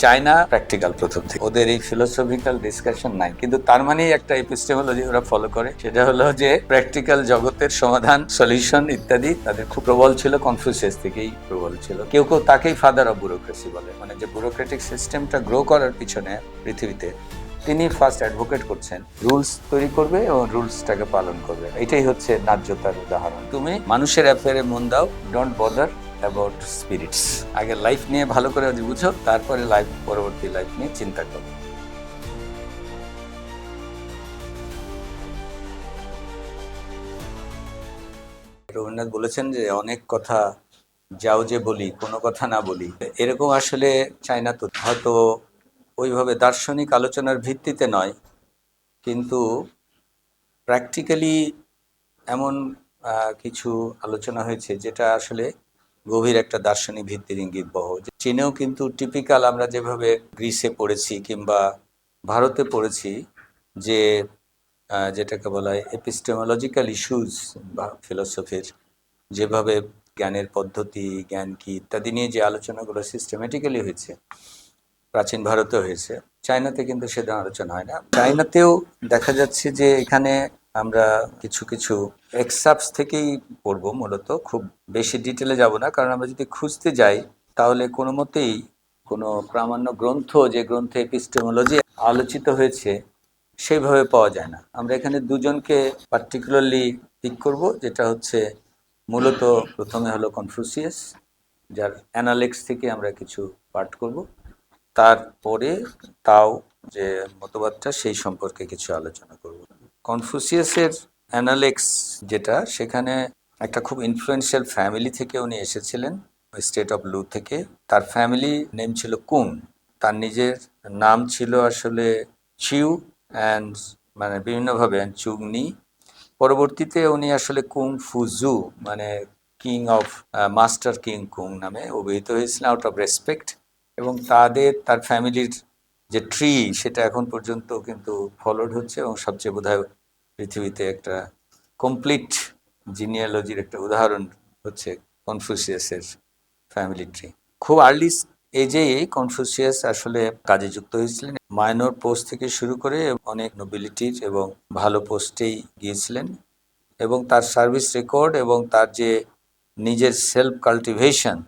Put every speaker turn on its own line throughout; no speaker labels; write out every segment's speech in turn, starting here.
China practical প্রথম থেকে, ওদের এই ফিলোসফিক্যাল ডিসকাশন নাই, কিন্তু তার মানেই একটা এপিস্টেমোলজি ওরা ফলো করে, সেটা হলো যে প্র্যাকটিক্যাল জগতের সমাধান, সলিউশন ইত্যাদি তাদের খুব প্রবল ছিল, কনফুসিয়াস থেকেই প্রবল ছিল। কেউ কেউ তাকেই ফাদার অফ ব্যুরোক্রেসি বলে, মানে যে ব্যুরোক্রেটিক সিস্টেমটা গ্রো করার পিছনে পৃথিবীতে তিনি ফার্স্ট অ্যাডভোকেট করছেন, রুলস তৈরি করবে এবং রুলসটাকে পালন করবে। এটাই হচ্ছে ন্যায্যতার উদাহরণ। তুমি মানুষের অ্যাফেয়ারে মন দাও, ডোন্ট বদার অ্যাবাউট স্পিরিটস। আগে লাইফ নিয়ে ভালো করে বুঝো, তারপরে পরবর্তী লাইফ নিয়ে চিন্তা করো। রবীন্দ্রনাথ বলেছেন যে অনেক কথা যাও যে বলি, কোনো কথা না বলি। এরকম আসলে চায়না তো হয়তো ওইভাবে দার্শনিক আলোচনার ভিত্তিতে নয়, কিন্তু প্র্যাকটিক্যালি এমন কিছু আলোচনা হয়েছে যেটা আসলে গভীর একটা দার্শনিক ভিত্তির ইঙ্গিত বহ। চীনেও কিন্তু টিপিক্যাল আমরা যেভাবে গ্রিসে পড়েছি কিংবা ভারতে পড়েছি, যে যেটাকে বলা হয় এপিস্টেমোলজিক্যাল ইস্যুস বা ফিলোসফির যেভাবে জ্ঞানের পদ্ধতি, জ্ঞান কি ইত্যাদি নিয়ে যে আলোচনাগুলো সিস্টেমেটিক্যালি হয়েছে, প্রাচীন ভারতে হয়েছে, চায়নাতে কিন্তু সেটা আলোচনা হয় না। চায়নাতেও দেখা যাচ্ছে যে এখানে আমরা কিছু কিছু এক্সাপস থেকেই পড়বো, মূলত খুব বেশি ডিটেলে যাব না, কারণ আমরা যদি খুঁজতে যাই তাহলে কোনো মতেই কোনো প্রামাণ্য গ্রন্থ, যে গ্রন্থে এপিস্টেমোলজি আলোচিত হয়েছে, সেইভাবে পাওয়া যায় না। আমরা এখানে দুজনকে পার্টিকুলারলি পিক করব, যেটা হচ্ছে মূলত প্রথমে হলো কনফুসিয়াস, যার অ্যানালেক্স থেকে আমরা কিছু পাঠ করব, তারপরে তাও যে মতবাদটা সেই সম্পর্কে কিছু আলোচনা করব। কনফুসিয়াসের অ্যানালেক্স যেটা, সেখানে একটা খুব ইনফ্লুয়েন্সিয়াল ফ্যামিলি থেকে উনি এসেছিলেন, স্টেট অফ লু থেকে। তার ফ্যামিলি নেম ছিল কুং, তার নিজের নাম ছিল আসলে চিউ অ্যান্ড মানে বিভিন্নভাবে চুগনি। পরবর্তীতে উনি আসলে কুং ফুজু মানে কিং অফ মাস্টার কিং কুং নামে অভিহিত হয়েছিলেন আউট অফ রেসপেক্ট। এবং তার ফ্যামিলির যে ট্রি, সেটা এখন পর্যন্ত কিন্তু ফলোড হচ্ছে, এবং সবচেয়ে বোধহয় পৃথিবীতে একটা কমপ্লিট জিনিয়ালজির একটা উদাহরণ হচ্ছে কনফুসিয়াসের ফ্যামিলি ট্রি। খুব আর্লি এজেই কনফুসিয়াস আসলে কাজে যুক্ত হয়েছিলেন, মাইনর পোস্ট থেকে শুরু করে অনেক নোবিলিটির এবং ভালো পোস্টেই গিয়েছিলেন। এবং তার সার্ভিস রেকর্ড এবং তার যে নিজের সেলফ কাল্টিভেশন,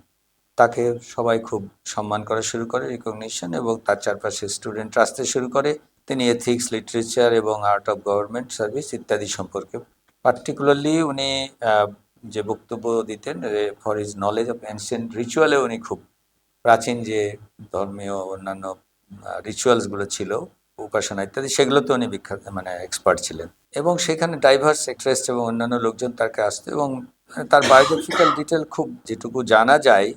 তাকে সবাই খুব সম্মান করা শুরু করে, রিকগনিশন, এবং তার চারপাশে স্টুডেন্ট আসতে শুরু করে। তিনি এথিক্স, লিটারেচার এবং আর্ট অফ গভর্নমেন্ট সার্ভিস ইত্যাদি সম্পর্কে পার্টিকুলারলি উনি যে বক্তব্য দিতেন for his knowledge of ancient রিচুয়ালে, উনি খুব প্রাচীন যে ধর্মীয় অন্যান্য রিচুয়ালসগুলো ছিল, উপাসনা ইত্যাদি, সেগুলোতে উনি বিখ্যাত মানে এক্সপার্ট ছিলেন। এবং সেখানে ডাইভার্স ইন্টারেস্ট এবং অন্যান্য লোকজন তাকে আসতো। এবং তার বায়োগ্রাফিক্যাল ডিটেল খুব যেটুকু জানা যায়,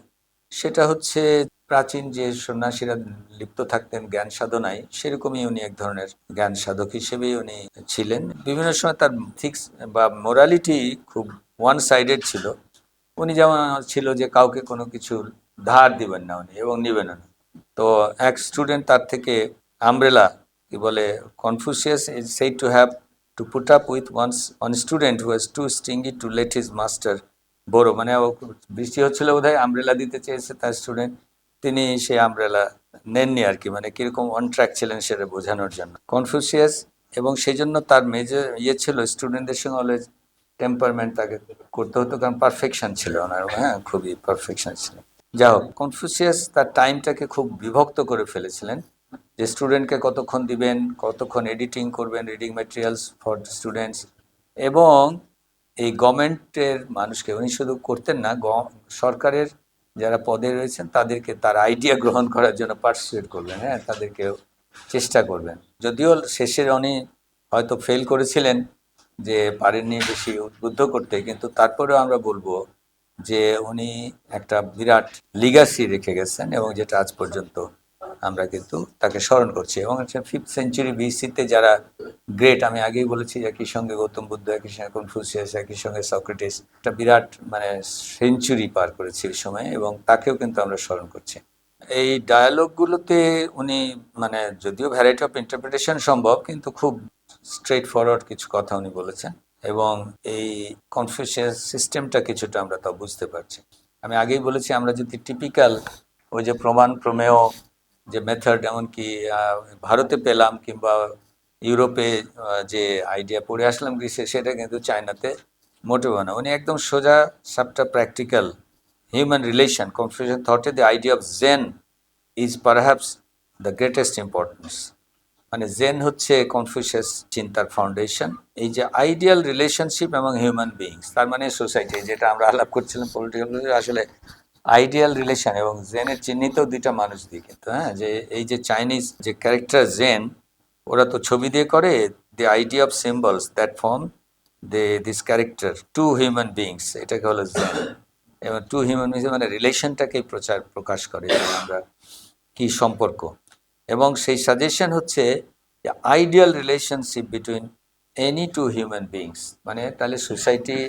সেটা হচ্ছে প্রাচীন যে সন্ন্যাসীরা লিপ্ত থাকতেন জ্ঞান সাধনায়, সেরকমই উনি এক ধরনের জ্ঞান সাধক হিসেবেই উনি ছিলেন। বিভিন্ন সময় তার থিক্স বা মোরালিটি খুব ওয়ান সাইডেড ছিল। উনি যেমন ছিল যে কাউকে কোনো কিছু ধার দিবেন না উনি, এবং নিবেন না। তো এক স্টুডেন্ট তার থেকে আমব্রেলা কি বলে, Confucius is said to have to put up with one student who was too stingy to let his master borrow, মানে বৃষ্টি হচ্ছিল বোধহয়, আমব্রেলা দিতে চেয়েছে তার স্টুডেন্ট, তিনি সেই আমব্রেলা নেননি আর কি, মানে কিরকম অন ট্র্যাক ছিলেন সেটা বোঝানোর জন্য কনফুসিয়াস। এবং সেই জন্য তার মেজর ছিল স্টুডেন্টদের সঙ্গে অলওয়েজ টেম্পারমেন্ট তাকে করতে হতো, কারণ পারফেকশন ছিল ওনার, হ্যাঁ খুবই পারফেকশন ছিল। যা হোক, কনফুসিয়াস তার টাইমটাকে খুব বিভক্ত করে ফেলেছিলেন, যে স্টুডেন্টকে কতক্ষণ দিবেন, কতক্ষণ এডিটিং করবেন, রিডিং ম্যাটেরিয়ালস ফর স্টুডেন্টস। এবং এই গভর্নমেন্টের মানুষকে উনি শুধু করতেন না, সরকারের যারা পদে রয়েছেন তাদেরকে তার আইডিয়া গ্রহণ করার জন্য পার্সুয়েট করবেন, হ্যাঁ তাদেরকেও চেষ্টা করবেন। যদিও শেষে উনি হয়তো ফেল করেছিলেন, যে পারেননি বেশি উদ্বুদ্ধ করতে, কিন্তু তারপরেও আমরা বলবো যে উনি একটা বিরাট লিগাসি রেখে গেছেন, এবং যেটা আজ পর্যন্ত আমরা কিন্তু তাকে স্মরণ করছি। এবং 5th সেঞ্চুরি বিসিতে যারা গ্রেট, আমি আগেই বলেছি, একই সঙ্গে গৌতম বুদ্ধ, একই সঙ্গে কনফুসিয়াস, একই সঙ্গে সক্রেটিস, একটা বিরাট মানে সেঞ্চুরি পার করেছে এই সময়ে, এবং তাকেও কিন্তু আমরা স্মরণ করছি। এই ডায়ালগগুলোতে উনি মানে যদিও ভ্যারাইটি অফ ইন্টারপ্রিটেশন সম্ভব, কিন্তু খুব স্ট্রেট ফরওয়ার্ড কিছু কথা উনি বলেছেন, এবং এই কনফিউশিয়াস সিস্টেমটা কিছুটা আমরা তা বুঝতে পারছি। আমি আগেই বলেছি, আমরা যদি টিপিক্যাল ওই যে প্রমাণ প্রমেয় যে মেথড, এমনকি ভারতে পেলাম কিংবা ইউরোপে যে আইডিয়া পড়ে আসলাম গ্রিসে, সেটা কিন্তু চায়নাতে মোটেও না। উনি একদম সোজা সাপটা প্র্যাকটিক্যাল হিউম্যান রিলেশন। কনফিউশন থটে the idea of jen is perhaps the greatest importance. মানে জেন হচ্ছে কনফিউশিয়াস চিন্তার ফাউন্ডেশন। এই যে আইডিয়াল রিলেশনশিপ এবং হিউম্যান বিইংস, তার মানে সোসাইটি, যেটা আমরা আলাপ করছিলাম পলিটিক্যাল, আসলে আইডিয়াল রিলেশন এবং জেনের চিহ্নিত দুইটা মানুষ দিয়ে কিন্তু, হ্যাঁ, যে এই যে চাইনিজ যে ক্যারেক্টার জেন, ওরা তো ছবি দিয়ে করে, the idea of symbols that form this character two human beings, এটাকে হলো জেন। এবং টু হিউম্যান বিইংস মানে রিলেশনটাকেই প্রকাশ করে যে আমরা কি সম্পর্ক। এবং সেই সাজেশন হচ্ছে ideal relationship between any two human beings, মানে তাহলে সোসাইটি,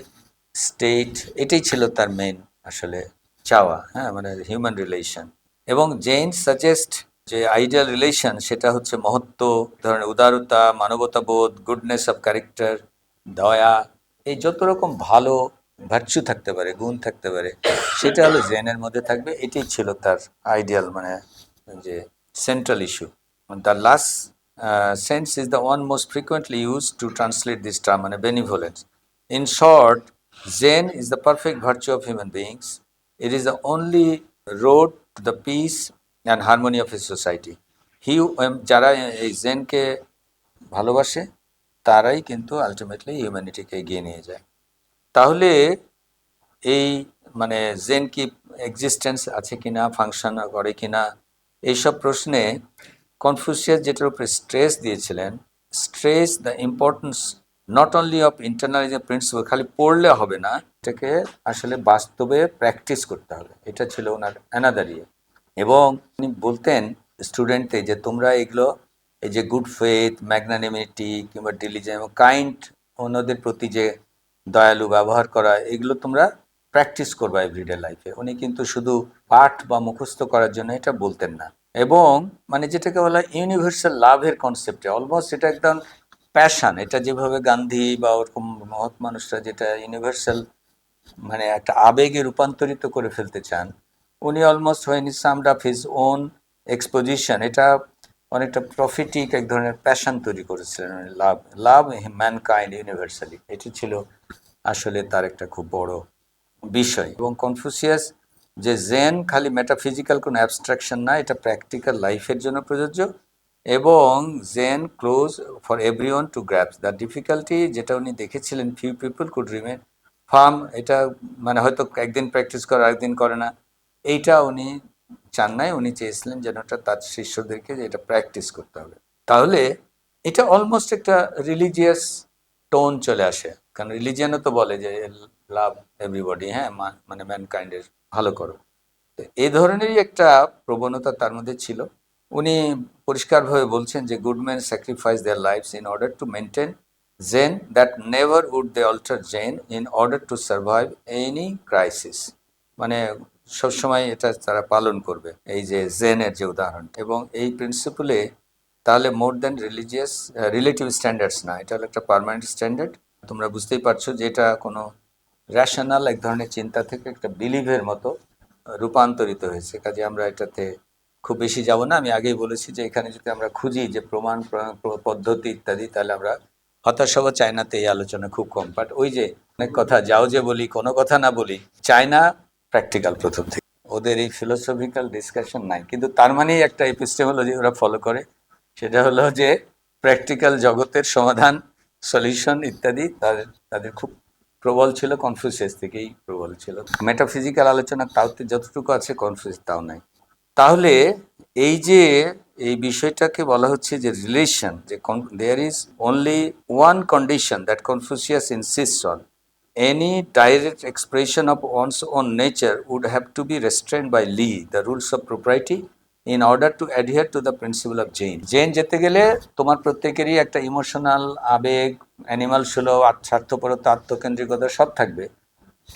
স্টেট, এটাই ছিল তার মেইন আসলে চাওয়া, হ্যাঁ, মানে হিউম্যান রিলেশন। এবং জেন সাজেস্ট যে আইডিয়াল রিলেশন সেটা হচ্ছে মহত্ব, ধরনের উদারতা, মানবতাবোধ, গুডনেস অফ ক্যারেক্টার, দয়া, এই যত রকম ভালো ভার্চু থাকতে পারে, গুণ থাকতে পারে, সেটা হলো জেনের মধ্যে থাকবে। এটাই ছিল তার আইডিয়াল, মানে যে central issue. The last sense is the one most frequently used to translate this term, মানে benevolence. In short, Zen is the perfect virtue of human beings. It is the only road to the peace and harmony of a society. যারা এই জেনকে ভালোবাসে তারাই কিন্তু ultimately হিউম্যানিটিকে এগিয়ে নিয়ে যায়। তাহলে এই মানে জেন কি এক্সিস্টেন্স আছে কিনা, ফাংশন করে কিনা, এইসব প্রশ্নে কনফুসিয়াস যেটার উপরে স্ট্রেস দিয়েছিলেন, stress the importance not only of internalizing principle, খালি পড়লে হবে না, এটাকে আসলে বাস্তবে প্র্যাকটিস করতে হবে। এটা ছিল ওনার অ্যানাদার ইয়ে। এবং উনি বলতেন স্টুডেন্টদের যে তোমরা এগুলো, এই যে গুড ফেথ, ম্যাগনানিমিটি কিংবা ডিলিজেন্স এবং কাইন্ড, অন্যদের প্রতি যে দয়ালু ব্যবহার করা, এগুলো তোমরা প্র্যাকটিস করবা এভরিডে লাইফে। উনি কিন্তু শুধু পাঠ বা মুখস্থ করার জন্য এটা বলতেন না। এবং মানে যেটাকে বলা ইউনিভার্সাল লাভের কনসেপ্টে অলমোস্ট এটা একদম প্যাশন, এটা যেভাবে গান্ধী বা ওরকম মহৎ মানুষরা যেটা ইউনিভার্সাল মানে একটা আবেগে রূপান্তরিত করে ফেলতে চান, উনি almost when he summed up his own exposition, এটা অনেকটা প্রফিটিক এক ধরনের প্যাশন তৈরি করেছিলেন। লাভ, লাভ ম্যানকাইন্ড ইউনিভার্সালি, এটি ছিল আসলে তার একটা খুব বড় বিষয়। এবং কনফুসিয়াস যে জেন খালি মেটাফিজিক্যাল কোনো অ্যাবস্ট্রাকশন না, এটা প্র্যাকটিক্যাল লাইফের জন্য প্রযোজ্য। এবং jen close for everyone to grasp the difficulty, যেটা উনি দেখেছিলেন few people could remain firm, এটা মানে হয়তো একদিন প্র্যাকটিস করে আরেকদিন করে না, এইটা উনি চান নাই। উনি চেয়েছিলেন যেন এটা তার শিষ্যদেরকে যে এটা প্র্যাকটিস করতে হবে। তাহলে এটা অলমোস্ট একটা রিলিজিয়াস টোন চলে আসে, কারণ রিলিজিয়ানও তো বলে যে লাভ এভরিবডি, হ্যাঁ, মানে ম্যানকাইন্ডের ভালো করো। তো এই ধরনেরই একটা প্রবণতা তার মধ্যে ছিল। উনি পরিষ্কারভাবে বলছেন যে good man sacrifice their lifes in order to maintain Jen, that never would they alter Jen in order to survive any crisis. মানে সবসময় এটা তারা পালন করবে, এই যে জেনের যে উদাহরণ। এবং এই প্রিন্সিপলে তাহলে more than religious relative standards না, এটা হলো একটা পার্মানেন্ট স্ট্যান্ডার্ড। তোমরা বুঝতেই পারছো যে এটা কোনো র্যাশনাল এক ধরনের চিন্তা থেকে একটা বিলিভের মতো রূপান্তরিত হয়েছে। কাজে আমরা এটাতে খুব বেশি যাব না। আমি আগেই বলেছি যে এখানে যদি আমরা খুঁজি যে প্রমাণ পদ্ধতি ইত্যাদি, তাহলে আমরা হতাশ হব। চায়নাতে এই আলোচনা খুব কম, বাট ওই যে অনেক কথা যাও যে বলি, কোনো কথা না বলি, চায়না প্র্যাকটিক্যাল প্রথম থেকে, ওদের এই ফিলোসফিক্যাল ডিসকাশন নাই। কিন্তু তার মানেই একটা এপিস্টেমোলজি ওরা ফলো করে, সেটা হলো যে প্র্যাকটিক্যাল জগতের সমাধান, সলিউশন ইত্যাদি তাদের খুব প্রবল ছিল। কনফিউসিয়াস থেকেই প্রবল ছিল। মেটাফিজিক্যাল আলোচনা তাওতে যতটুকু আছে কনফিউস তাও নাই। তাহলে এই যে এই বিষয়টাকে বলা হচ্ছে যে রিলেশন, যে there is only one condition that Confucius insists on, any direct expression of one's own nature would have to be restrained by Li, the rules of propriety, in order to adhere to the principle of Jain. Jen যেতে গেলে তোমার প্রত্যেকেরই একটা emotional আবেগ, animal সুলভ, স্বার্থপরতা, আত্মকেন্দ্রিকতা সব থাকবে,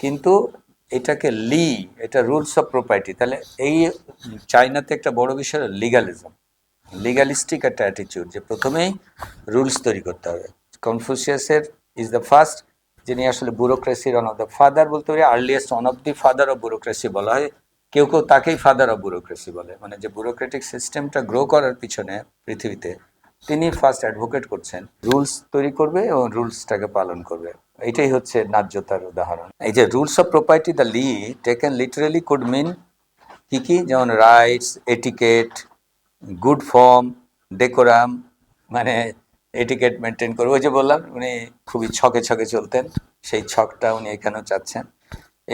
কিন্তু এটাকে লি, এটা রুলস অফ প্রপার্টি। তাহলে এই চাইনাতে একটা বড় বিষয় লিগালিজম, লিগালিস্টিক একটা অ্যাটিটিউড, যে প্রথমেই রুলস তৈরি করতে হবে। কনফুসিয়াসের ইজ দ্য ফার্স্ট, যিনি আসলে ব্যুরোক্রেসির ওয়ান অফ দ্য ফাদার বলতে পারি, earliest one of the father of bureaucracy বলা হয়। কেউ কেউ তাকেই ফাদার অফ ব্যুরোক্রেসি বলে, মানে যে ব্যুরোক্রেটিক সিস্টেমটা গ্রো করার পিছনে পৃথিবীতে তিনি ফার্স্ট অ্যাডভোকেট করছেন, রুলস তৈরি করবে এবং রুলসটাকে পালন করবে। এটাই হচ্ছে ন্যায্যতার উদাহরণ। এই যে rules of property, the li taken literally could mean কি কি, যেমন rites, etiquette, good form, decorum, মানে এটিকেট মেনটেন করে, ওই যে বললাম উনি খুবই ছকে ছকে চলতেন, সেই ছকটা উনি এখানেও চাচ্ছেন।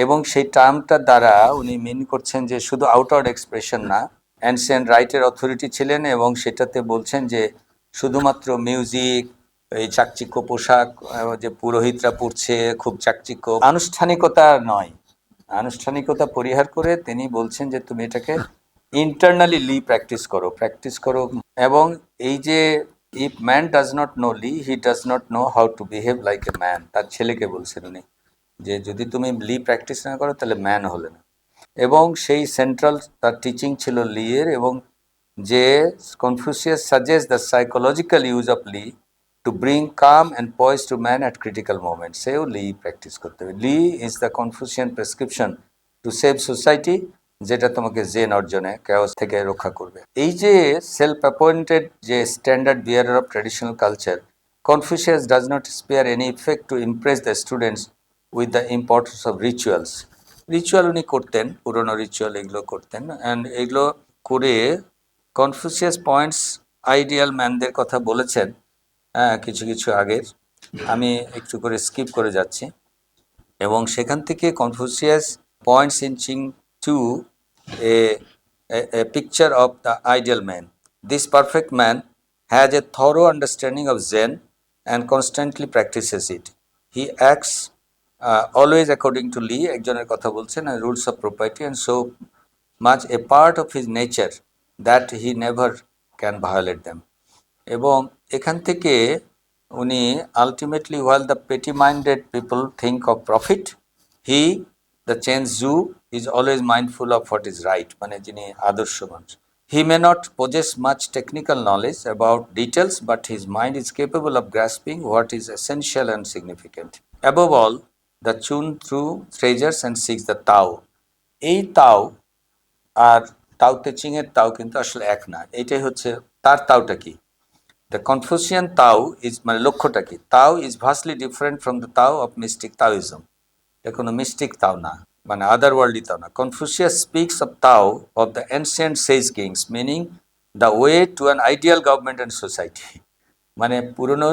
এবং সেই টার্মটার দ্বারা উনি মিন করছেন যে শুধু আউটওয়ার্ড এক্সপ্রেশন না, অ্যানসিয়েন্ট রাইটের অথরিটি ছিলেন এবং সেটাতে বলছেন যে শুধুমাত্র মিউজিক, এই চাকচিক্য পোশাক যে পুরোহিতরা পড়ছে খুব চাকচিক্য, আনুষ্ঠানিকতা নয়, আনুষ্ঠানিকতা পরিহার করে তিনি বলছেন যে তুমি এটাকে ইন্টারনালি লি প্র্যাকটিস করো। এবং এই যে if man does not know Li, he does not know how to behave like a man, তার ছেলেকে বলছেন উনি, যে যদি তুমি লি প্র্যাকটিস না করো তাহলে ম্যান হলে না। এবং সেই সেন্ট্রাল তার টিচিং ছিল লিয়ের, এবং যে Confucius suggest the psychological use of li to bring calm and poise to man at critical moment, সেও লি প্র্যাকটিস করতে হবে। Li is the Confucian prescription to save society, যেটা তোমাকে জেন অর্জনে ক্যাওস থেকে রক্ষা করবে। এই যে সেলফ অ্যাপয়েন্টেড যে standard bearer of traditional culture, Confucius does not spare any effect to Impress the students with the importance of rituals. Ritual উনি করতেন, পুরনো রিচুয়াল এগুলো করতেন, অ্যান্ড এগুলো করে কনফুসিয়াস পয়েন্টস আইডিয়াল ম্যানদের কথা বলেছেন কিছু কিছু আগের, আমি একটু করে স্কিপ করে যাচ্ছি। এবং সেখান থেকে Confucius points inching to a picture of the ideal man. This perfect man has a thorough understanding of jen and constantly practises it. He acts always according to li, একজনের কথা বলছেন, rules of property, and so much a part of his nature that he never can violate them. এবং এখান থেকে উনি ultimately, while the petty minded people think of profit, he, the Chen Zhu, is always mindful of what is right, মানে যিনি আদর্শ মানুষ। He may not possess much technical knowledge about details, but his mind is capable of grasping what is essential and significant. Above all, the Chun through treasures and seeks the Tao. এই তাও আর তাও তে চিং এর তাও কিন্তু আসলে এক না, এইটাই হচ্ছে তার তাওটা কি। The Confucian Tao is মানে লক্ষ্যটা কি, Tao is vastly different from the Tao of mystic Taoism. এটা কোনো মিস্টিক তাও না, মানে আদার ওয়ার্ল্ডলি তাও না। Confucius speaks of Tao of the ancient sage kings, meaning the way to an ideal government and society. মানে পুরনো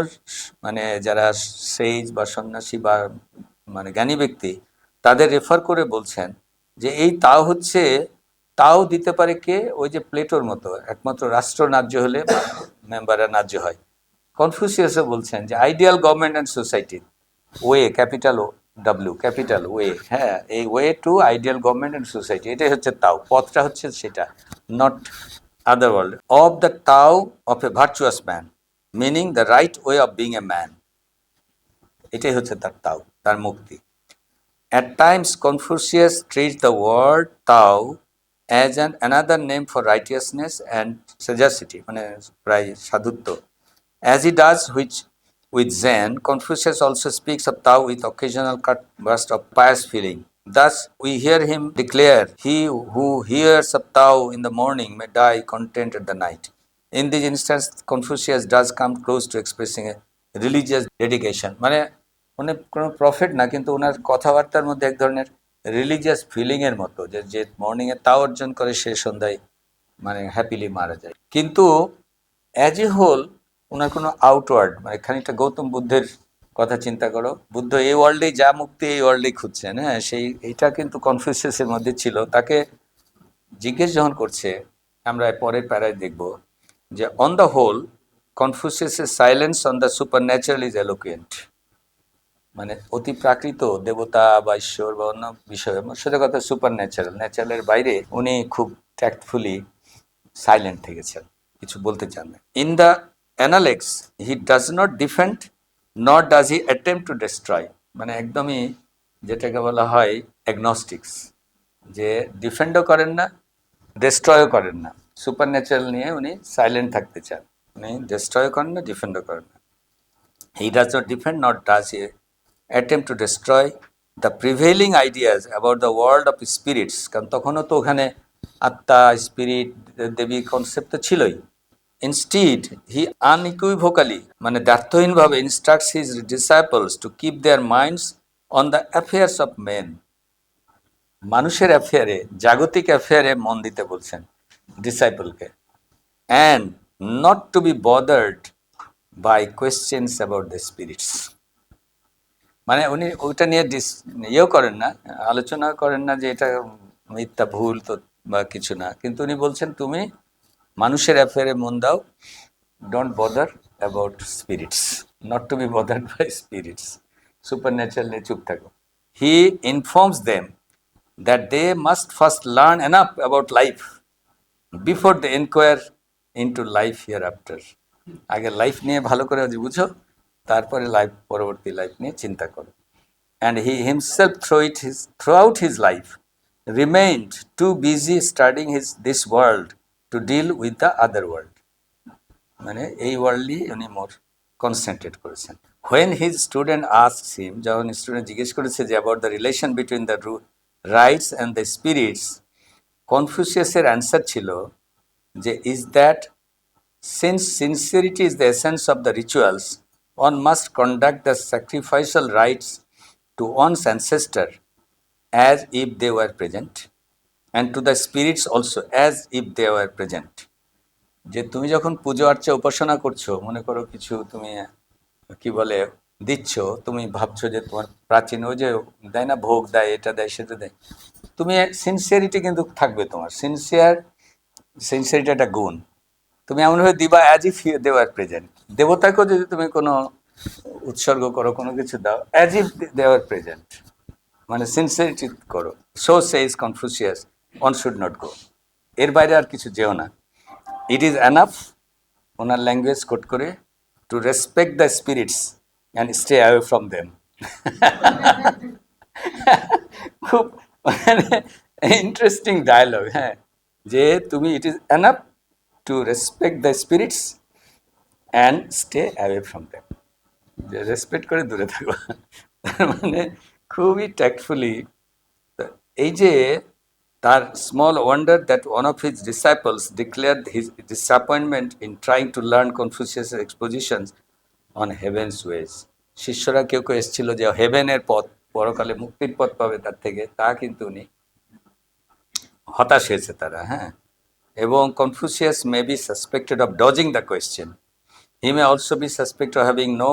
মানে যারা সেইজ বা সন্ন্যাসী বা মানে জ্ঞানী ব্যক্তি, তাদের রেফার করে বলছেন যে এই তাও হচ্ছে, তাও দিতে পারে কে, ওই যে প্লেটোর মতো একমাত্র রাষ্ট্র ন্যায্য হলে মেম্বাররা ন্যায্য হয়। কনফুসিয়াসও বলছেন যে ideal government and society way, capital W, capital way, হ্যাঁ, এই way to ideal government and society, এটাই হচ্ছে তাও, পথটা হচ্ছে সেটা, not other world. Of the tao of a virtuous man, meaning the right way of being a man, এটাই হচ্ছে তার তাও, তার মুক্তি। At times, Confucius treats the word Tao as another name for righteousness and sagacity, মানে প্রায় সাধুত্ব, as he does with Zen. Confucius also speaks of Tao with occasional cut burst of pious feeling. Thus, we hear him declare, "He who hears of Tao in the morning may die content at the night." In this instance, Confucius does come close to expressing a religious dedication. মানে উনি কোনো prophet না, কিন্তু ওনার কথাবার্তার মধ্যে এক ধরনের religious ফিলিংয়ের মতো, যে যে মর্নিংয়ে তাও অর্জন করে সে সন্ধ্যায় মানে হ্যাপিলি মারা যায়। কিন্তু অ্যাজ এ হোল ওনার কোনো আউটওয়ার্ড, মানে খানিকটা গৌতম বুদ্ধের কথা চিন্তা করো, বুদ্ধ এই ওয়ার্ল্ডেই যা মুক্তি এই ওয়ার্ল্ডেই খুঁজছেন, হ্যাঁ, সেই এইটা কিন্তু কনফিউসিয়াসের মধ্যে ছিল। তাকে জিজ্ঞেস যখন করছে, আমরা পরের প্যারায় দেখব যে অন দ্য হোল কনফিউসিয়াসের silence on the supernatural is eloquent, মানে অতি প্রাকৃত দেবতা বা ঈশ্বর বা অন্য বিষয়, সেটা কথা সুপার ন্যাচারাল, ন্যাচারালের বাইরে উনি খুব ট্যাক্টফুলি সাইলেন্ট থেকেছেন, কিছু বলতে চান না। In the Analects he does not defend not does he attempt to destroy, মানে একদমই যেটাকে বলা হয় অ্যাগনস্টিক্স, যে ডিফেন্ডও করেন না, ডিস্ট্রয়ও করেন না। সুপার ন্যাচারাল নিয়ে উনি সাইলেন্ট থাকতে চান, উনি ডিস্ট্রয়ও করেন না, ডিফেন্ডও করেন না। হি does not defend not does he attempt to destroy the prevailing ideas about the world of spirits, কারণ তখনও তো ওখানে আত্মা, স্পিরিট, দেবী কনসেপ্ট তো ছিলই। ইনস্টিড হি আনইকুইভোকালি, মানে দ্ব্যর্থহীনভাবে, instructs his disciples to keep their minds on the affairs of men, মানুষের অ্যাফেয়ারে, জাগতিক অ্যাফেয়ারে মন দিতে বলছেন ডিসাইপলকে, and not to be bothered by questions about the spirits. মানে উনি ওইটা নিয়ে ইয়েও করেন না, আলোচনা করেন না যে এটা মিথ্যা, ভুল তো বা কিছু না, কিন্তু উনি বলছেন তুমি মানুষের অ্যাফেয়ারে মন দাও, don't bother about spirits, not to be bothered by spirits, supernatural নিয়ে চুপ থাকো। He informs them that they must first learn enough about life before they enquire into life here after. আগে লাইফ নিয়ে ভালো করে বুঝো, তারপরে life, পরবর্তী লাইফ নিয়ে চিন্তা করো। And he himself throughout his life remained too busy studying this world to deal with the other world. মানে এই ওয়ার্ল্ডই উনি মোর কনসেন্ট্রেট করেছেন। When his student asks him, যখন স্টুডেন্ট জিজ্ঞেস করেছে যে about the relation between the rites and the spirits, কনফুসিয়াসের answer ছিল যে is that since sincerity is the essence of the rituals, one must conduct the sacrificial rites to one's ancestor as if they were present, and to the spirits also as if they were present. যে তুমি যখন পুজো আর্চা উপাসনা করছো, মনে করো কিছু তুমি কি বলে দিচ্ছ, তুমি ভাবছো যে তোমার প্রাচীন ওই যে দেয় না, ভোগ দেয়, এটা দেয়, সেটা দেয়, তুমি সিনসিয়ারিটি কিন্তু থাকবে তোমার, সিনসিয়ারিটি একটা গুণ, তুমি এমনভাবে দিবা as if they are present. দেবতাকেও যদি তুমি কোনো উৎসর্গ করো, কোনো কিছু দাও, as if they are present, মানে সিনসিয়ারিটি করো। So says Confucius, one should not go, এর বাইরে আর কিছু যেও না। ইট ইজ এনাফ, ওনার ল্যাঙ্গুয়েজ কোট করে, to respect the spirits and stay away from them. খুব মানে ইন্টারেস্টিং ডায়লগ, হ্যাঁ, যে তুমি it is enough to respect the spirits and stay away from them, যে রেসপেক্ট করে দূরে থাকো। তার মানে খুবই ট্যাক্টফুলি, এই যে তার small wonder that one of his disciples declared his disappointment in trying to learn কনফুসিয়াসের এক্সপোজিশনস অন হেভেন্স ওয়েজ। শিষ্যরা কেউ কেউ এসেছিল যে হেভেনের পথ, পরকালে মুক্তির পথ পাবে তার থেকে, তা কিন্তু উনি হতাশ হয়েছে তারা, হ্যাঁ। এবং Confucius may be suspected of dodging the question, he may also be suspected of having no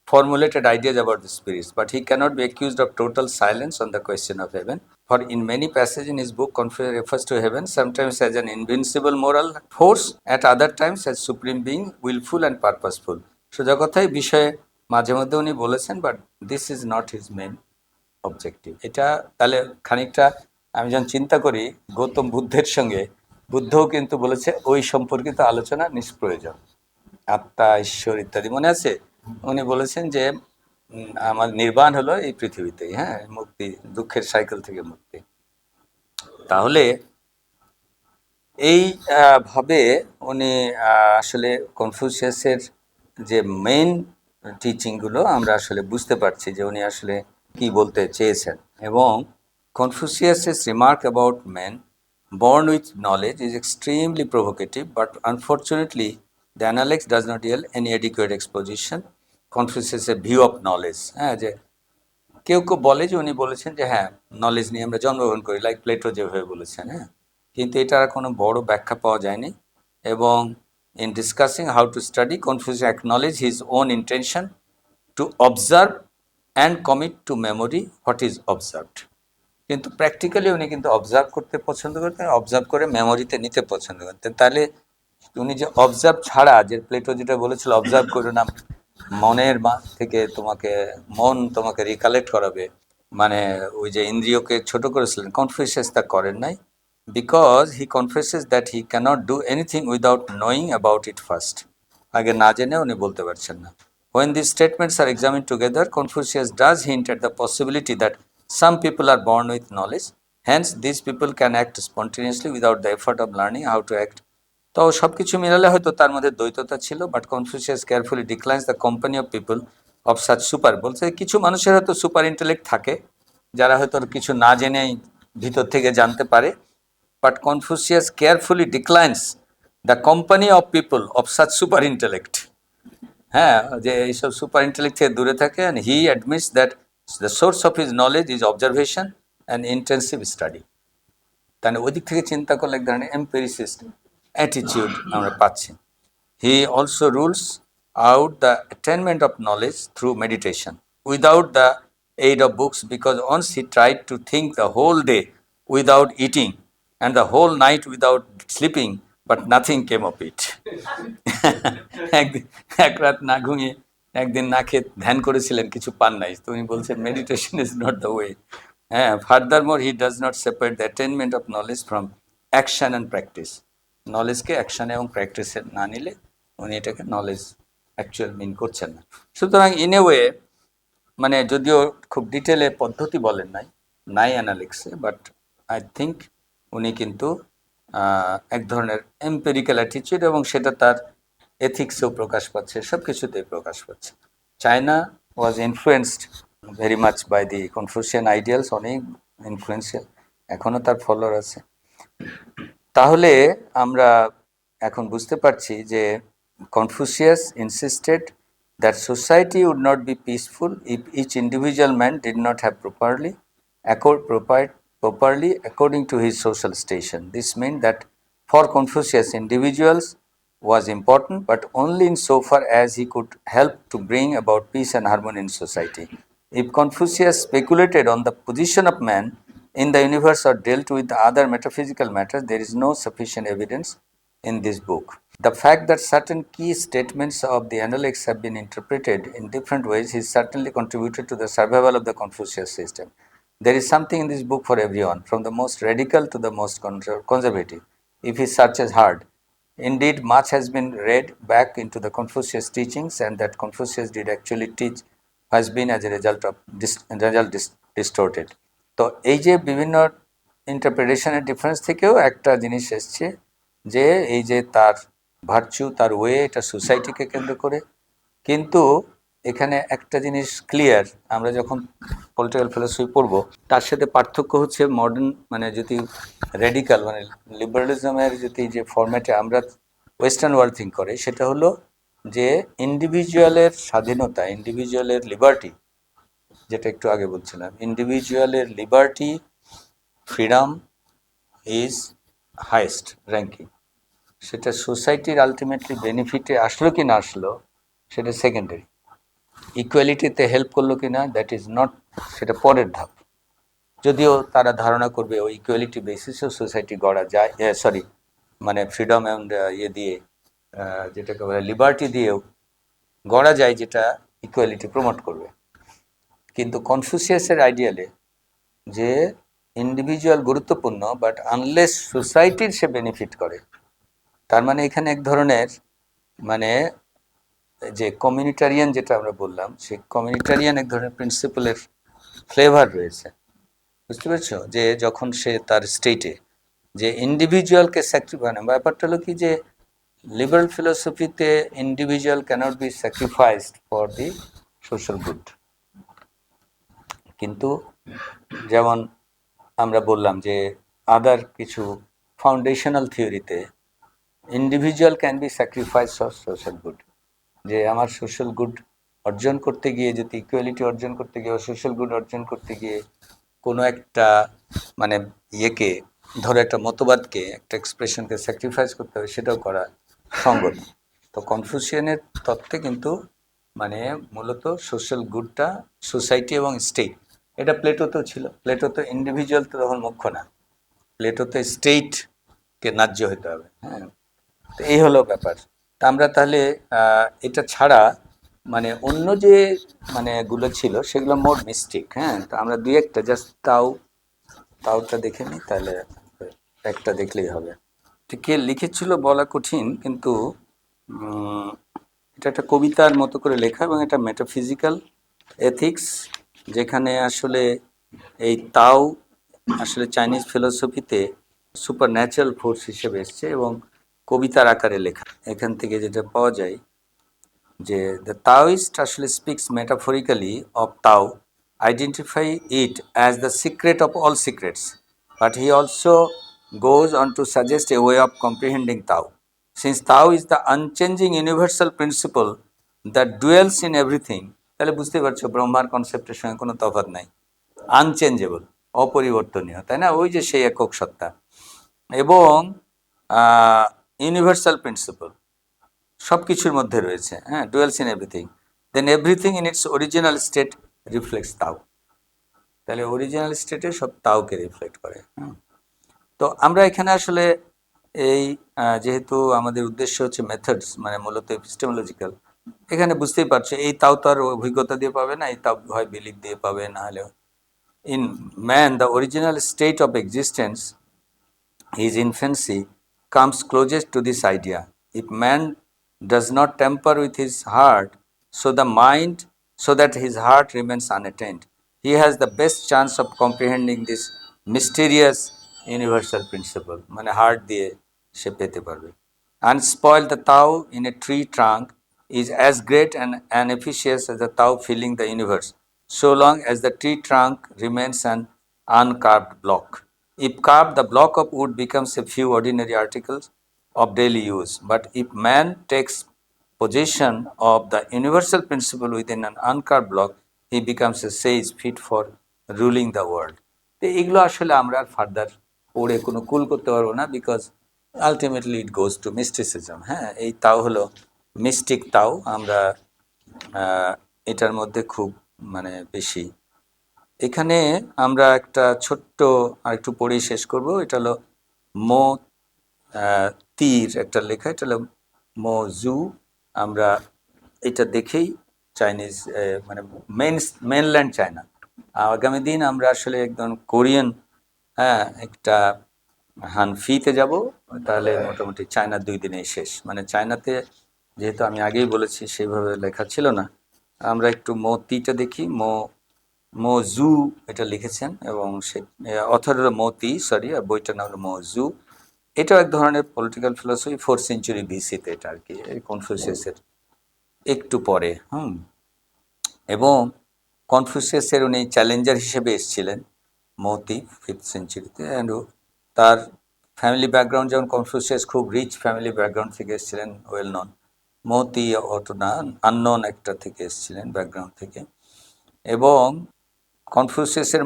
formulated ideas about the spirits, but he cannot be accused of total silence on the question of heaven. For in many passages in his book, Confucius refers to heaven sometimes as an invincible moral force, at other times as supreme being, willful and purposeful. সোজা কথাই বিষয়ে মাঝে মধ্যে উনি বলেছেন, but this is not his main objective. এটা তাহলে খানিকটা আমি যখন চিন্তা করি গৌতম বুদ্ধের সঙ্গে, বুদ্ধও কিন্তু বলেছে ওই সম্পর্কিত আলোচনা নিষ্প্রয়োজন, আত্মা, ঈশ্বর ইত্যাদি। মনে আছে উনি বলেছেন যে আমার নির্বাণ হলো এই পৃথিবীতেই, হ্যাঁ, মুক্তি, দুঃখের সাইকেল থেকে মুক্তি। তাহলে এই ভাবে উনি আসলে কনফুসিয়াসের যে মেইন টিচিংগুলো আমরা আসলে বুঝতে পারছি যে উনি আসলে কি বলতে চেয়েছেন। এবং কনফুসিয়াসের remark about man born with knowledge is extremely provocative, but unfortunately the analects does not yield any adequate exposition. Confucius' view of knowledge, হ্যাঁ, যে কেউ কেউ বলে যে উনি বলেছেন যে হ্যাঁ নলেজ নিয়ে আমরা জন্মগ্রহণ করি, লাইক প্লেটো যেভাবে বলেছেন, হ্যাঁ, কিন্তু এটার কোনো বড় ব্যাখ্যা পাওয়া যায়নি। এবং in discussing how to study, Confucius acknowledge his own intention to observe and commit to memory what is observed. কিন্তু প্র্যাকটিক্যালি উনি কিন্তু অবজার্ভ করতে পছন্দ করতেন, অবজার্ভ করে মেমোরিতে নিতে পছন্দ করতেন। তাহলে উনি যে অবজার্ভ ছাড়া, যে প্লেটো যেটা বলেছিল অবজার্ভ করো না, মনের থেকে তোমাকে, মন তোমাকে রিকালেক্ট করাবে, মানে ওই যে ইন্দ্রিয়কে ছোট করেছিলেন, কনফিউশিয়াস তা করেন নাই, because he confesses that he cannot do anything without knowing about it first. আগে না জেনে উনি বলতে পারছেন না। When these statements are examined together, Confucius does hint at the possibility that some people are born with knowledge, hence these people can act spontaneously without the effort of learning how to act. তো সব কিছু মিলালে হয়তো তার মধ্যে দ্বৈততা ছিল, but Confucius carefully declines the company of people of such super, বলছে কিছু মানুষের হয়তো সুপার ইন্টেলেক্ট থাকে, যারা হয়তো কিছু না জেনেই ভিতর থেকে জানতে পারে। But Confucius carefully declines the company of people of such super intellect. হ্যাঁ, যে এইসব সুপার ইন্টেলেক্ট থেকে দূরে থাকে, and he admits that the source of his knowledge is observation and intensive study. তাহলে ওই দিক থেকে চিন্তা করলে এক ধরনের এম্পেরিসিস্ট অ্যাটিটিউড আমরা পাচ্ছি। He also rules out the attainment of knowledge through meditation without the aid of books, because once he tried to think the whole day without eating and the whole night without sleeping, but nothing came of it. একদিন এক রাত না ঘুমিয়ে একদিন না খেয়ে ধ্যান করেছিলেন, কিছু পান নাই। তো উনি বলছেন meditation is not the way. হ্যাঁ, furthermore he does not separate the attainment of knowledge from action and practice. নলেজকে অ্যাকশন এবং প্র্যাকটিসে না নিলে উনি এটাকে নলেজ অ্যাকচুয়াল মিন করছেন না। সুতরাং ইন এ ওয়ে, মানে যদিও খুব ডিটেলে পদ্ধতি বলেন নাই অ্যানালিক্সে, বাট আই থিঙ্ক উনি কিন্তু এক ধরনের এম্পেরিক্যাল অ্যাটিচিউড, এবং সেটা তার এথিক্সেও প্রকাশ পাচ্ছে, সব কিছুতেই প্রকাশ পাচ্ছে। China was influenced very much by the Confucian ideals, অনেক ইনফ্লুয়েন্সিয়াল, এখনও তার ফলোয়ার আছে। তাহলে আমরা এখন বুঝতে পারছি যে Confucius insisted that society would not be peaceful if each individual man did not have properly according to his social station. This meant that for Confucius, individuals was important, but only insofar as he could help to bring about peace and harmony in society. If Confucius speculated on the position of man in the universe or dealt with other metaphysical matters, there is no sufficient evidence in this book. The fact that certain key statements of the Analects have been interpreted in different ways has certainly contributed to the survival of the Confucius system. There is something in this book for everyone, from the most radical to the most conservative, if he searches hard. Indeed, much has been read back into the Confucius teachings, and that Confucius did actually teach has been as a result distorted. তো এই যে বিভিন্ন ইন্টারপ্রিটেশনের difference থেকেও একটা জিনিস এসছে, যে এই যে তার ভার্চু, তার ওয়ে, এটা সোসাইটিকে কেন্দ্র করে। কিন্তু এখানে একটা জিনিস ক্লিয়ার, আমরা যখন পলিটিক্যাল ফিলোসফি পড়ব, তার সাথে পার্থক্য হচ্ছে মডার্ন, মানে যদি রেডিক্যাল মানে লিবারালিজমের যদি যে ফরম্যাটে আমরা ওয়েস্টার্ন ওয়ার্ল্ড থিঙ্ক করে, সেটা হলো যে ইন্ডিভিজুয়ালের স্বাধীনতা, ইন্ডিভিজুয়ালের লিবার্টি, যেটা একটু আগে বলছিলাম, ইন্ডিভিজুয়ালের liberty, freedom is highest ranking. সেটা সোসাইটির আলটিমেটলি বেনিফিটে আসলো কি না আসলো সেটা সেকেন্ডারি। ইকুয়ালিটিতে হেল্প করলো কি না, দ্যাট ইজ নট, সেটা পরের ধাপ। যদিও তারা ধারণা করবে ওই ইকুয়ালিটি বেসিসেও সোসাইটি গড়া যায়, সরি মানে ফ্রিডম অ্যান্ড দিয়ে, যেটাকে বলে লিবার্টি দিয়েও গড়া যায়, যেটা ইকুয়ালিটি প্রমোট করবে। কিন্তু কনফুসিয়াসের আইডিয়ালে যে ইন্ডিভিজুয়াল গুরুত্বপূর্ণ, বাট আনলেস সোসাইটির সে বেনিফিট করে, তার মানে এখানে এক ধরনের মানে যে কমিউনিটারিয়ান যেটা আমরা বললাম, সেই কমিউনিটারিয়ান এক ধরনের প্রিন্সিপালের ফ্লেভার রয়েছে। বুঝতে পেরেছ? যে যখন সে তার স্টেটে যে ইন্ডিভিজুয়ালকে স্যাক্রিফাই, ব্যাপারটা হলো কি, যে লিবারাল ফিলোসফিতে individual cannot be sacrificed for the social good. কিন্তু যেমন আমরা বললাম যে আদার কিছু ফাউন্ডেশনাল থিওরিতে individual can be sacrifice for social good. যে আমার সোশ্যাল গুড অর্জন করতে গিয়ে, যদি ইকুয়ালিটি অর্জন করতে গিয়ে, সোশ্যাল গুড অর্জন করতে গিয়ে কোনো একটা মানে ইয়েকে, ধরো একটা মতবাদকে, একটা এক্সপ্রেশনকে স্যাক্রিফাইস করতে হবে, সেটাও করা সঙ্গত। তো কনফুসিয়ানের তত্ত্বে কিন্তু মানে মূলত সোশ্যাল গুডটা সোসাইটি এবং স্টেট, এটা প্লেটোতেও ছিল। প্লেটোতে ইন্ডিভিজুয়াল তো তখন মুখ্য না, প্লেটোতে স্টেটকে ন্যায্য হতে হবে। হ্যাঁ, তো এই হলো ব্যাপার। তা আমরা তাহলে এটা ছাড়া মানে অন্য যে মানে গুলো ছিল সেগুলো মোর মিস্টিক। হ্যাঁ, তো আমরা দুই একটা জাস্ট তাওটা দেখে নিই, তাহলে একটা দেখলেই হবে। কে লিখেছিল বলা কঠিন, কিন্তু এটা একটা কবিতার মতো করে লেখা, এবং এটা মেটাফিজিক্যাল এথিক্স, যেখানে আসলে এই তাও আসলে চাইনিজ ফিলোসফিতে সুপার ন্যাচারাল ফোর্স হিসেবে এসছে, এবং কবিতার আকারে লেখা। এখান থেকে যেটা পাওয়া যায় যে দ্য তাওইস্ট আসলে স্পিক্স মেটাফরিক্যালি অফ তাও identify it as the secret of all secrets, but he also goes on to suggest a way of comprehending Tao. Since Tao is the unchanging universal principle that dwells in everything, তাহলে বুঝতে পারছো ব্রহ্মার কনসেপ্টের সঙ্গে কোনো তফাৎ নাই। Unchangeable, অপরিবর্তনীয়, তাই না? ওই যে সেই একক সত্তা এবং ইউনিভার্সাল প্রিন্সিপল সব কিছুর মধ্যে রয়েছে, হ্যাঁ, dwells in everything, then everything in its original state reflects Tao. তাহলে অরিজিনাল স্টেটে সব তাওকে রিফ্লেক্ট করে। তো আমরা এখানে আসলে এই যেহেতু আমাদের উদ্দেশ্য হচ্ছে মেথডস, মানে মূলত এপিস্টেমোলজিক্যাল, এখানে বুঝতেই পারছো এই তাও তো আর অভিজ্ঞতা দিয়ে পাবে না, এই তাও হয় বিলিভ দিয়ে পাবে, না হলে in man the original state of existence, his infancy, comes closest to this idea. If man does not tamper with his heart, so that his heart remains unattained, he has the best chance of comprehending this mysterious universal principle. মানে heart দিয়ে সে পেতে পারবে। Unspoiled the Tao in a tree trunk is as great and efficacious as the Tao filling the universe, so long as the tree trunk remains an uncarved block. If carved, the block of wood becomes a few ordinary articles of daily use. But if man takes possession of the universal principle within an uncarved block, he becomes a sage fit for ruling the world. তো এগুলো আসলে আমরা আর further পড়ে কোনো কুল করতে পারবো না, because ultimately it goes to mysticism. হ্যাঁ, এই তাও হলো মিস্টিক তাও। আমরা এটার মধ্যে খুব মানে বেশি, এখানে আমরা একটা ছোট্ট আর একটু পড়েই শেষ করব। এটা হলো মো তীর একটা লেখা, এটা হলো মোজু। আমরা এটা দেখেই চাইনিজ মানে মেনল্যান্ড চায়না, আগামী দিন আমরা আসলে একদম কোরিয়ান, হ্যাঁ, একটা হানফিতে যাব, তাহলে মোটামুটি চায়না 2 দিনেই শেষ। মানে চায়নাতে যেহেতু আমি আগেই বলেছি সেইভাবে লেখা ছিল না, আমরা একটু মতিটা দেখি। মোজু এটা লিখেছেন এবং সে অথর হলো মতি, সরি, আর বইটার নাম হলো মোজু। এটাও এক ধরনের পলিটিক্যাল ফিলোসফি, 4th সেঞ্চুরি বিসিতে এটা আর কি, কনফুসিয়াসের একটু পরে। এবং কনফুসিয়াসের উনি চ্যালেঞ্জার হিসেবে এসেছিলেন মতি 5th সেঞ্চুরিতে। অ্যান্ড তার ফ্যামিলি ব্যাকগ্রাউন্ড, যেমন কনফুসিয়াস খুব রিচ ফ্যামিলি ব্যাকগ্রাউন্ড থেকে এসেছিলেন, ওয়েল নন। মতি অত না, আননোন একটা থেকে এসেছিলেন ব্যাকগ্রাউন্ড থেকে। এবং কনফুসিয়াসের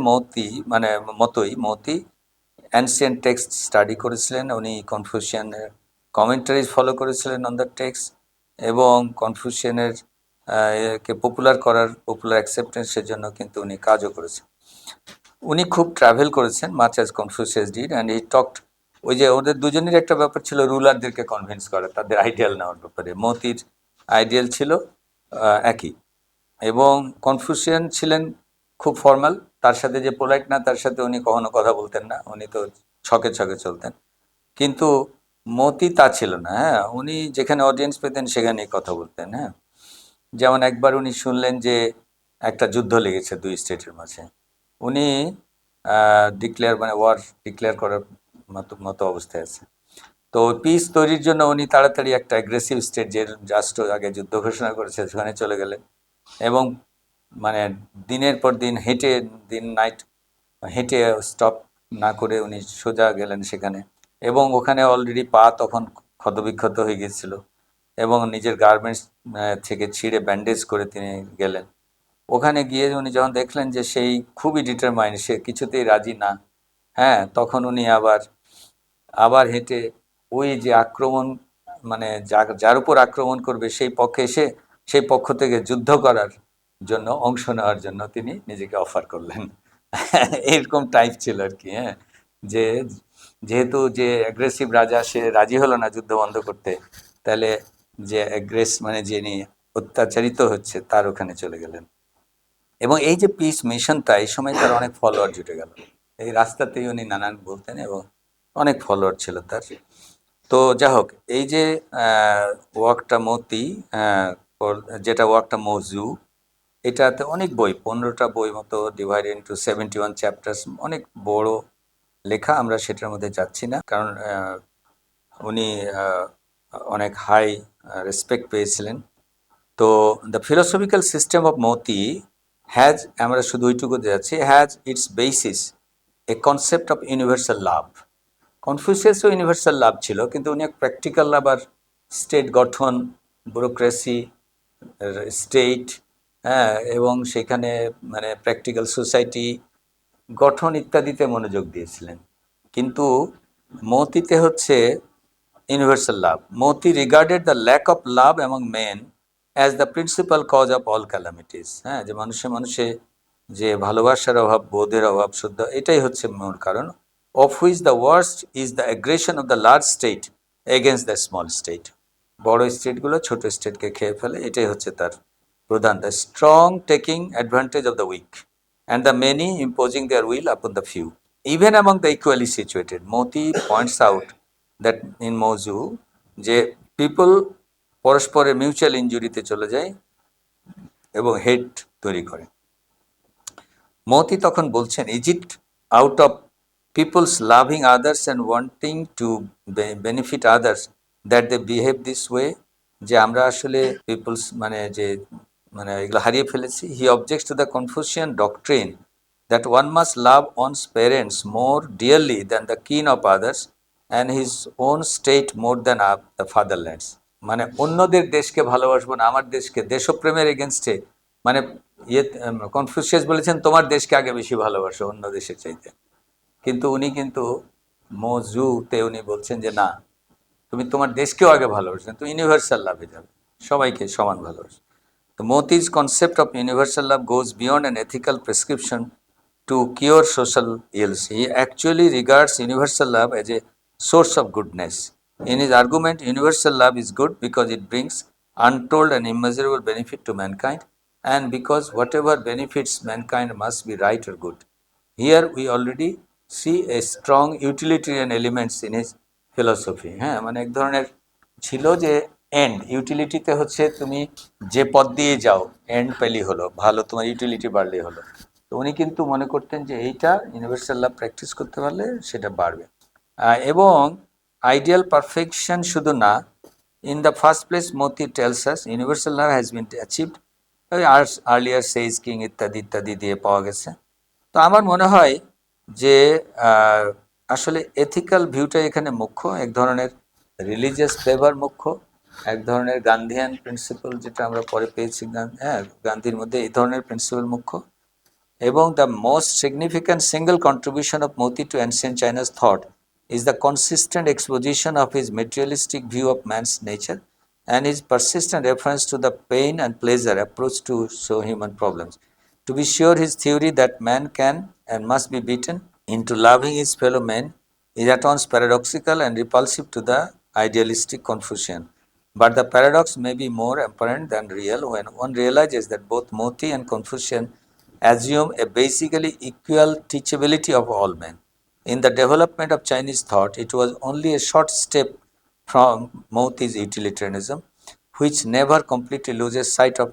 মতোই অ্যানসিয়েন্ট টেক্সট স্টাডি করেছিলেন উনি, কনফুসিয়ানের কমেন্টারিজ ফলো করেছিলেন অন দ্য টেক্সট, এবং কনফুসিয়ানের কে পপুলার অ্যাকসেপ্টেন্সের জন্য কিন্তু উনি কাজও করেছেন। উনি খুব ট্রাভেল করেছেন, much as Confucius did, and he talked. ওই যে ওদের দুজনের একটা ব্যাপার ছিল রুলারদেরকে কনভিন্স করা তাদের আইডিয়াল নেওয়ার ব্যাপারে। মতির আইডিয়াল ছিল একই, এবং কনফুসিয়ান ছিলেন খুব ফর্মাল, তার সাথে যে পোলাইট না তার সাথে উনি কখনো কথা বলতেন না, উনি তো ছকে ছকে চলতেন। কিন্তু মতি তা ছিল না, হ্যাঁ, উনি যেখানে অডিয়েন্স পেতেন সেখানেই কথা বলতেন। হ্যাঁ, যেমন একবার উনি শুনলেন যে একটা যুদ্ধ লেগেছে 2 স্টেটের মাঝে, উনি ওয়ার ডিক্লেয়ার করার মতো অবস্থায় আছে। তো পিস তৈরির জন্য উনি তাড়াতাড়ি একটা অ্যাগ্রেসিভ স্টেট, যে রাষ্ট্র আগে যুদ্ধ ঘোষণা করেছে, সেখানে চলে গেলেন এবং মানে দিনের পর দিন নাইট হেঁটে স্টপ না করে উনি সোজা গেলেন সেখানে, এবং ওখানে অলরেডি পা তখন ক্ষতবিক্ষত হয়ে গিয়েছিল, এবং নিজের গার্মেন্টস থেকে ছিঁড়ে ব্যান্ডেজ করে তিনি গেলেন। ওখানে গিয়ে উনি যখন দেখলেন যে সেই খুবই ডিটারমাইন্ড, সে কিছুতেই রাজি না, হ্যাঁ, তখন উনি আবার হেঁটে ওই যে আক্রমণ, মানে যার উপর আক্রমণ করবে সেই পক্ষ থেকে যুদ্ধ করার জন্য, অংশ নেওয়ার জন্য তিনি নিজেকে অফার করলেন। এরকম টাইপ ছিল আর কি। হ্যাঁ, যেহেতু যে অ্যাগ্রেসিভ রাজা সে রাজি হলো না যুদ্ধ বন্ধ করতে, তাহলে যে মানে যিনি অত্যাচারিত হচ্ছে তার ওখানে চলে গেলেন। এবং এই যে পিস মিশনটা, এই সময় তার অনেক ফলোয়ার জুটে গেল, এই রাস্তাতেই উনি নানান বলতেন এবং অনেক ফলোয়ার ছিল তার। তো যা হোক, এই যে ওয়ার্কটা মতি, যেটা ওয়ার্কটা মজু, এটাতে অনেক বই, 15টা বই মতো, ডিভাইডেড ইন্টু 71 চ্যাপ্টার্স, অনেক বড় লেখা। আমরা সেটার মধ্যে যাচ্ছি না, কারণ উনি অনেক হাই রেসপেক্ট পেয়েছিলেন। তো the philosophical system of Mo Ti has, আমরা শুধু ওইটুকুতে যাচ্ছি, has its basis a concept of universal love. কনফিউসিয়াসও ইউনিভার্সাল লাভ ছিল, কিন্তু উনি এক প্র্যাকটিক্যাল লাভ আর স্টেট গঠন, ব্যুরোক্রেসি, স্টেট, হ্যাঁ, এবং সেখানে মানে প্র্যাকটিক্যাল সোসাইটি গঠন ইত্যাদিতে মনোযোগ দিয়েছিলেন। কিন্তু মতিতে হচ্ছে universal love. Mo Ti regarded the lack of love among men as the principal cause of all calamities. হ্যাঁ, যে মানুষে মানুষে যে ভালোবাসার অভাব, বোধের অভাব, শ্রদ্ধা, এটাই হচ্ছে মূল কারণ। Of which the worst is the aggression of the large state against the small state. বড় স্টেটগুলো ছোট স্টেটকে খেয়ে ফেলে, এটাই হচ্ছে তার প্রধান। The strong taking advantage of the weak and the many imposing their will upon the few even among the equally situated. Mo Ti points out that in মজু যে পিপল পরস্পরের মিউচুয়াল ইনজুরিতে চলে যায় এবং হেড তৈরি করে। মতি তখন বলছেন, is it out of people's loving others and wanting to benefit others that they behave this way, যে আমরা আসলে পিপলস মানে যে মানে এগুলো হারিয়ে ফেলেছি। He objects to the Confucian doctrine that one must love one's parents more dearly than the kin of others and his own state more than the fatherlands. মানে অন্যদের দেশকে ভালোবাসবো না, আমার দেশকে, দেশপ্রেমের এগেনস্টে, মানে কনফুসিয়াস বলেছেন তোমার দেশকে আগে বেশি ভালোবাসো অন্য দেশের চাইতে। কিন্তু উনি কিন্তু মজুতে উনি বলছেন যে না, তুমি তোমার দেশকেও আগে ভালোবাসো, তুমি ইউনিভার্সাল লাভে যাবে, সবাইকে সমান ভালোবাসো। The Moti's concept of universal love goes beyond an ethical prescription to cure social ills. He actually regards universal love as a source of goodness. In his argument, universal love is good because it brings untold and immeasurable benefit to mankind, and because whatever benefits mankind must be right or good. Here we already see a strong utilitarian elements in his philosophy. হ্যাঁ, মানে এক ধরনের ছিল যে and ইউটিলিটিতে হচ্ছে তুমি যে পথ দিয়ে যাও এন্ড পেলি হলো, ভালো তোমার ইউটিলিটি বাড়লেই হলো। তো উনি কিন্তু মনে করতেন যে এইটা ইউনিভার্সাল লাভ প্র্যাকটিস করতে পারলে সেটা বাড়বে। এবং আইডিয়াল পারফেকশন শুধু না, in the first place Moti tells us universal love has been achieved, ওই আর্লিয়ার সেইজ কিং ইত্যাদি ইত্যাদি দিয়ে পাওয়া গেছে। তো আমার মনে হয় যে আসলে এথিক্যাল ভিউটাই এখানে মুখ্য, এক ধরনের রিলিজিয়াস ফ্লেভার মুখ্য, এক ধরনের গান্ধিয়ান প্রিন্সিপাল যেটা আমরা পরে পেয়েছি, হ্যাঁ, গান্ধীর মধ্যে এই ধরনের প্রিন্সিপাল মুখ্য। এবং the most significant single contribution of Mo Ti to ancient Chinese thought is the consistent exposition of his materialistic view of man's nature and his persistent reference to the pain and pleasure approach to so human problems. To be sure, his theory that man can and must be beaten into loving his fellow men is at once paradoxical and repulsive to the idealistic Confucian. But the paradox may be more apparent than real when one realizes that both Moti and Confucian assume a basically equal teachability of all men. In the development of Chinese thought, it was only a short step from Moti's utilitarianism, which never completely loses sight of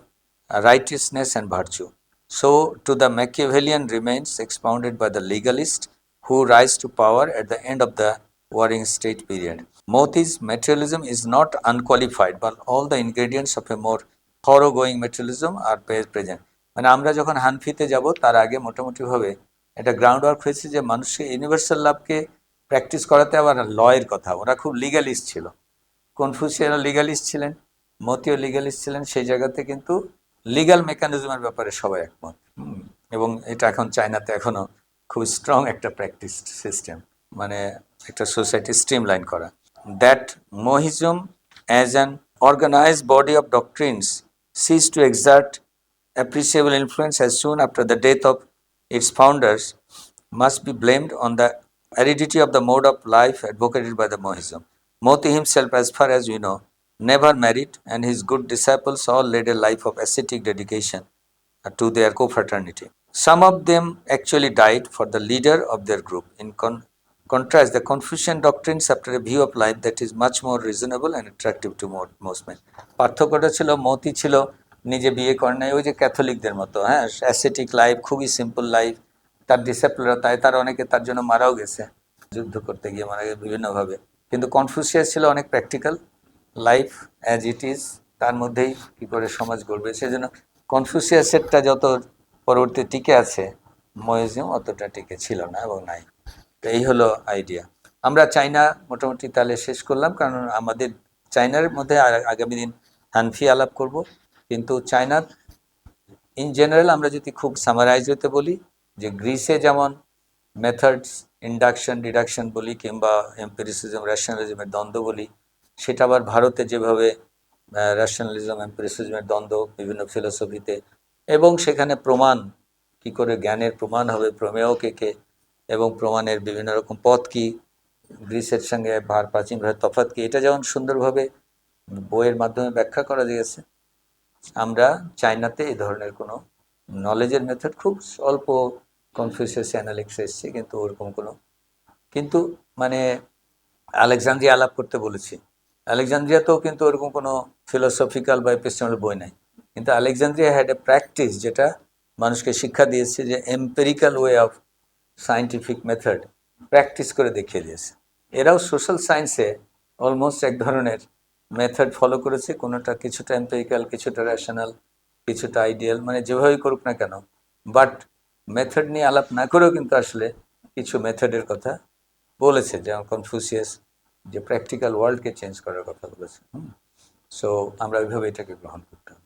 righteousness and virtue. So, to the Machiavellian remains expounded by the legalist who rise to power at the end of the warring state period. Moti's materialism is not unqualified, but all the ingredients of a more thoroughgoing materialism are present. মানে আমরা যখন হানফিতে যাব তার আগে মোটামুটিভাবে এটা ground work হয়েছে যে মানুষকে ইউনিভার্সাল লাভকে প্র্যাকটিস করাতে আবার লয়ের কথা, ওরা খুব লিগালিস্ট ছিল। কনফুসিয়ানও লিগালিস্ট ছিলেন, মতিও লিগালিস্ট ছিলেন, সেই জায়গাতে কিন্তু লিগাল মেকানিজমের ব্যাপারে সবাই একমত। এবং এটা এখন চায়নাতে এখনও খুব স্ট্রং একটা প্র্যাকটিস সিস্টেম, মানে একটা সোসাইটি স্ট্রিমলাইন করা। That Mohism as an organized body of doctrines ceased to exert appreciable influence as soon after the death of its founders must be blamed on the aridity of the mode of life advocated by the Mohism. Moti himself, as far as we know, never married, and his good disciples all led a life of ascetic dedication to their co-fraternity. Some of them actually died for the leader of their group. In contrast, the Confucian doctrines after a view of life that is much more reasonable and attractive to most men. পার্থক্যটা ছিল মতি ছিল নিজে বিয়ে করে নাই, ওই যে ক্যাথলিকদের মতো, হ্যাঁ, অ্যাসেটিক লাইফ, খুবই সিম্পল লাইফ। তার ডিসিপলরা তাই তার অনেকে তার জন্য মারাও গেছে, যুদ্ধ করতে গিয়ে মারা গেছে বিভিন্নভাবে। কিন্তু কনফুসিয়াস ছিল অনেক practical, life as it is, তার মধ্যেই কী করে সমাজ গড়বে। সেজন্য কনফুসিয়াসেরটা যত পরবর্তী টিকে আছে, মজিজম অতটা টিকে ছিল না এবং নাই। তো এই হলো আইডিয়া। আমরা চায়না মোটামুটি তাহলে শেষ করলাম, কারণ আমাদের চায়নার মধ্যে আগামী দিন হানফি আলাপ করব। কিন্তু চায়না ইন জেনারেল আমরা যদি খুব সামারাইজ হতে বলি, যে গ্রিসে যেমন মেথডস ইন্ডাকশন ডিডাকশন বলি, কিংবা এম্পিরিসিজম রেশনালিজমের দ্বন্দ্ব বলি, সেটা আবার ভারতে যেভাবে রেশনালিজম এম্পিরিসিজমের দ্বন্দ্ব বিভিন্ন ফিলোসফিতে, এবং সেখানে প্রমাণ কি করে, জ্ঞানের প্রমাণ হবে, প্রমেয়কে কে, এবং প্রমাণের বিভিন্ন রকম পথ কি, গ্রিসের সঙ্গে প্রাচীন ভারতের তফাৎ কি, এটা যেমন সুন্দরভাবে বইয়ের মাধ্যমে ব্যাখ্যা করা গেছে, আমরা চায়নাতে এই ধরনের কোনো নলেজের মেথড খুব অল্প কনফিউসিয়াস অ্যানালিক্স এসছে, কিন্তু ওরকম কোনো, কিন্তু মানে আলেকজান্দ্রিয়া আলাপ করতে বলেছি, আলেকজান্দ্রিয়াতেও কিন্তু ওরকম কোনো ফিলোসফিক্যাল বা এপিস্টেমাল বই নাই, কিন্তু আলেকজান্দ্রিয়া হ্যাড এ প্র্যাকটিস, যেটা মানুষকে শিক্ষা দিয়েছে, যে empirical way of scientific method practice করে দেখিয়ে দিয়েছে। এরাও সোশ্যাল সায়েন্সে অলমোস্ট এক ধরনের মেথড ফলো করেছে, কোনোটা কিছুটা এম্পেরিক্যাল, কিছুটা রেশনাল, কিছুটা আইডিয়াল, মানে যেভাবেই করুক না কেন, বাট মেথড নিয়ে আলাপ না করেও কিন্তু আসলে কিছু মেথডের কথা বলেছে, যেমন কনফুসিয়াস যে প্র্যাকটিক্যাল ওয়ার্ল্ডকে চেঞ্জ করার কথা বলেছে। সো আমরা ওইভাবে এটাকে গ্রহণ করতে হবে।